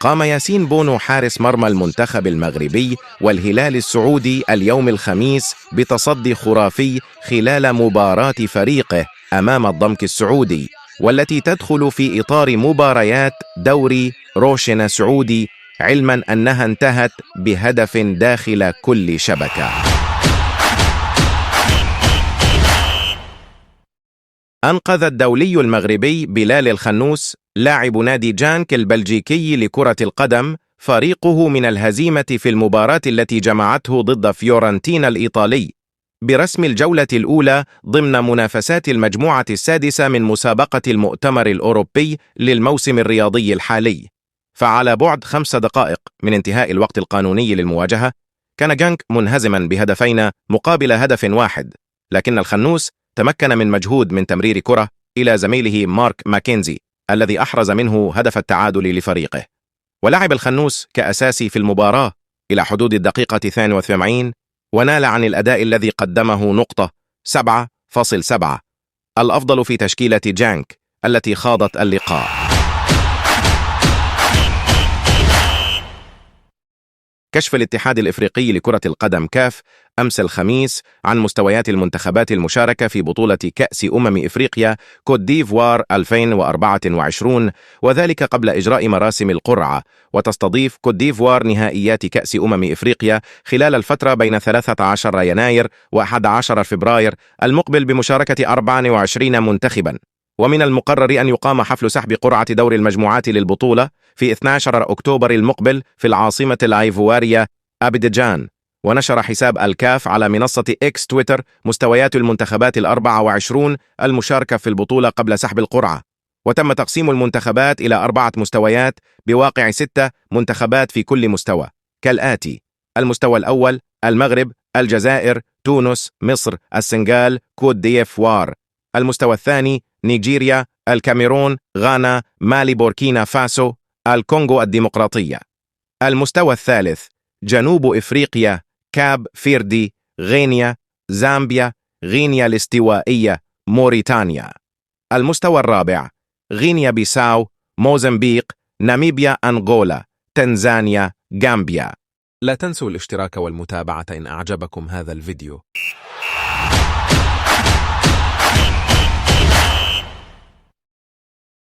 قام ياسين بونو حارس مرمى المنتخب المغربي والهلال السعودي اليوم الخميس بتصدي خرافي خلال مباراة فريقه أمام الضمك السعودي، والتي تدخل في إطار مباريات دوري روشن سعودي، علما أنها انتهت بهدف داخل كل شبكة. أنقذ الدولي المغربي بلال الخنوس لاعب نادي جانك البلجيكي لكرة القدم فريقه من الهزيمة في المباراة التي جمعته ضد فيورنتينا الإيطالي برسم الجولة الأولى ضمن منافسات المجموعة السادسة من مسابقة المؤتمر الأوروبي للموسم الرياضي الحالي. فعلى بعد 5 دقائق من انتهاء الوقت القانوني للمواجهة كان جانك منهزما بهدفين مقابل هدف واحد، لكن الخنوس تمكن من مجهود من تمرير كرة إلى زميله مارك ماكنزي الذي أحرز منه هدف التعادل لفريقه، ولعب الخنوس كأساسي في المباراة إلى حدود الدقيقة 82 ونال عن الأداء الذي قدمه نقطة 7.7، الأفضل في تشكيلة جانك التي خاضت اللقاء. كشف الاتحاد الإفريقي لكرة القدم كاف أمس الخميس عن مستويات المنتخبات المشاركة في بطولة كأس إفريقيا كوت ديفوار 2024، وذلك قبل إجراء مراسم القرعة. وتستضيف كوت ديفوار نهائيات كأس إفريقيا خلال الفترة بين 13 يناير و11 فبراير المقبل بمشاركة 24 منتخبا، ومن المقرر أن يقام حفل سحب قرعة دور المجموعات للبطولة في 12 أكتوبر المقبل في العاصمة الأيفوارية أبيدجان. ونشر حساب الكاف على منصة إكس تويتر مستويات المنتخبات 24 المشاركة في البطولة قبل سحب القرعة، وتم تقسيم المنتخبات إلى 4 مستويات بواقع 6 منتخبات في كل مستوى كالآتي: المستوى الأول المغرب، الجزائر، تونس، مصر، السنغال، كوت ديفوار. المستوى الثاني نيجيريا، الكاميرون، غانا، مالي، بوركينا فاسو، الكونغو الديمقراطية. المستوى الثالث جنوب إفريقيا، كاب فيردي، غينيا، زامبيا، غينيا الاستوائية، موريتانيا. المستوى الرابع غينيا بيساو، موزمبيق، ناميبيا، أنغولا، تنزانيا، غامبيا. لا تنسوا الاشتراك والمتابعة إن أعجبكم هذا الفيديو.